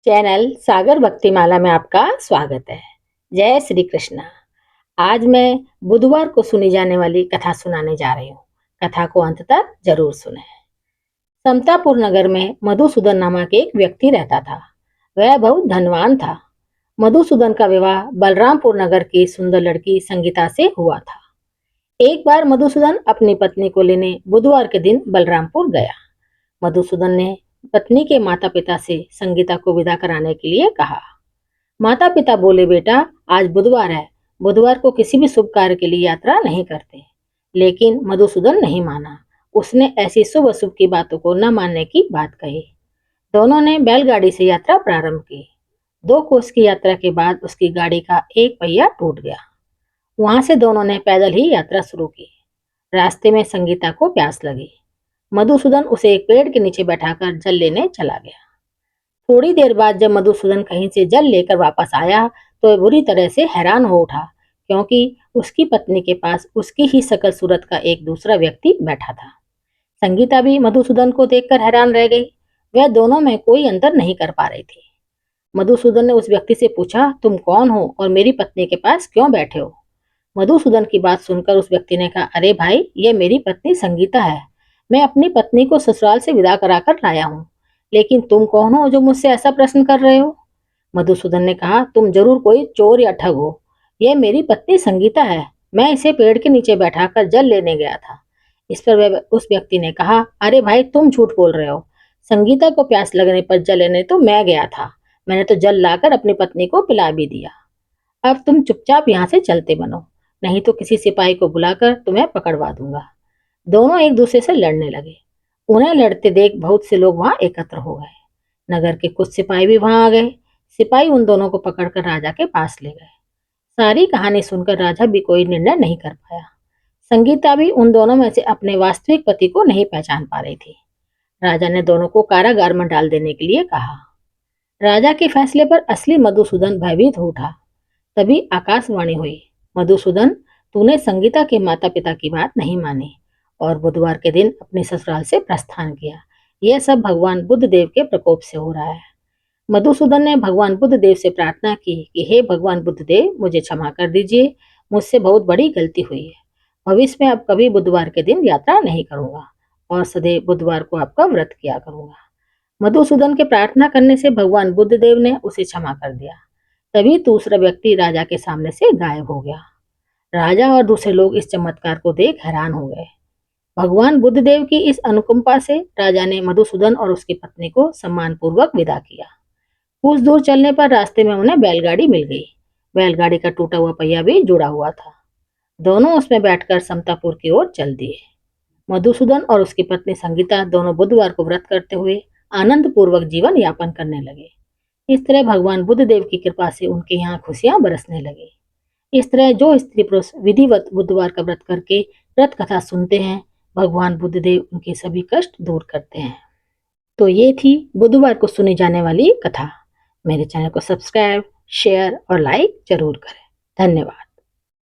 Channel सागर भक्तिमाला में आपका स्वागत है। जय श्री कृष्णा। आज मैं बुधवार को सुनी जाने वाली कथा सुनाने जा रही हूँ। कथा को अंत तक जरूर सुने। समतापुर नगर में मधुसूदन नामक एक व्यक्ति रहता था। वह बहुत धनवान था। मधुसूदन का विवाह बलरामपुर नगर की सुंदर लड़की संगीता से हुआ था। एक बार मधुसूदन अपनी पत्नी को लेने बुधवार के दिन बलरामपुर गया। मधुसूदन ने पत्नी के माता पिता से संगीता को विदा कराने के लिए कहा। माता पिता बोले, बेटा आज बुधवार है, बुधवार को किसी भी शुभ कार्य के लिए यात्रा नहीं करते। लेकिन मधुसूदन नहीं माना। उसने ऐसी शुभ अशुभ की बातों को न मानने की बात कही। दोनों ने बैलगाड़ी से यात्रा प्रारंभ की। 2 कोस की यात्रा के बाद उसकी गाड़ी का एक पहिया टूट गया। वहां से दोनों ने पैदल ही यात्रा शुरू की। रास्ते में संगीता को प्यास लगी। मधुसूदन उसे एक पेड़ के नीचे बैठाकर जल लेने चला गया। थोड़ी देर बाद जब मधुसूदन कहीं से जल लेकर वापस आया तो वह बुरी तरह से हैरान हो उठा, क्योंकि उसकी पत्नी के पास उसकी ही शकल सूरत का एक दूसरा व्यक्ति बैठा था। संगीता भी मधुसूदन को देखकर हैरान रह गई। वह दोनों में कोई अंतर नहीं कर पा रही थी। मधुसूदन ने उस व्यक्ति से पूछा, तुम कौन हो और मेरी पत्नी के पास क्यों बैठे हो? मधुसूदन की बात सुनकर उस व्यक्ति ने कहा, अरे भाई, ये मेरी पत्नी संगीता है। मैं अपनी पत्नी को ससुराल से विदा कराकर लाया हूँ। लेकिन तुम कौन हो जो मुझसे ऐसा प्रश्न कर रहे हो? मधुसूदन ने कहा, तुम जरूर कोई चोर या ठग हो। यह मेरी पत्नी संगीता है। मैं इसे पेड़ के नीचे बैठाकर जल लेने गया था। इस पर उस व्यक्ति ने कहा, अरे भाई, तुम झूठ बोल रहे हो। संगीता को प्यास लगने पर जल लेने तो मैं गया था। मैंने तो जल लाकर अपनी पत्नी को पिला भी दिया। अब तुम चुपचाप यहाँ से चलते बनो, नहीं तो किसी सिपाही को बुलाकर तुम्हें पकड़वा दूंगा। दोनों एक दूसरे से लड़ने लगे। उन्हें लड़ते देख बहुत से लोग वहां एकत्र हो गए। नगर के कुछ सिपाही भी वहां आ गए। सिपाही उन दोनों को पकड़कर राजा के पास ले गए। सारी कहानी सुनकर राजा भी कोई निर्णय नहीं कर पाया। संगीता भी उन दोनों में से अपने वास्तविक पति को नहीं पहचान पा रही थी। राजा ने दोनों को कारागार में डाल देने के लिए कहा। राजा के फैसले पर असली मधुसूदन भयभीत हो उठा। तभी आकाशवाणी हुई, मधुसूदन, तूने संगीता के माता पिता की बात नहीं मानी और बुधवार के दिन अपने ससुराल से प्रस्थान किया। यह सब भगवान बुद्ध देव के प्रकोप से हो रहा है। मधुसूदन ने भगवान बुद्ध देव से प्रार्थना की कि हे भगवान बुद्ध देव, मुझे क्षमा कर दीजिए। मुझसे बहुत बड़ी गलती हुई है। भविष्य में अब कभी बुधवार के दिन यात्रा नहीं करूंगा और सदैव बुधवार को आपका व्रत किया करूंगा। मधुसूदन के प्रार्थना करने से भगवान बुद्ध देव ने उसे क्षमा कर दिया। तभी दूसरा व्यक्ति राजा के सामने से गायब हो गया। राजा और दूसरे लोग इस चमत्कार को देख हैरान हो गए। भगवान बुद्ध देव की इस अनुकंपा से राजा ने मधुसूदन और उसकी पत्नी को सम्मानपूर्वक विदा किया। कुछ दूर चलने पर रास्ते में उन्हें बैलगाड़ी मिल गई। बैलगाड़ी का टूटा हुआ पहिया भी जुड़ा हुआ था। दोनों उसमें बैठकर समतापुर की ओर चल दिए। मधुसूदन और उसकी पत्नी संगीता दोनों बुधवार को व्रत करते हुए आनंद पूर्वक जीवन यापन करने लगे। इस तरह भगवान बुद्ध देव की कृपा से उनके यहाँ खुशियां बरसने लगी। इस तरह जो स्त्री पुरुष विधिवत बुधवार का व्रत करके व्रत कथा सुनते हैं, भगवान बुद्ध देव उनके सभी कष्ट दूर करते हैं। तो ये थी बुधवार को सुनी जाने वाली कथा। मेरे चैनल को सब्सक्राइब, शेयर और लाइक जरूर करें। धन्यवाद।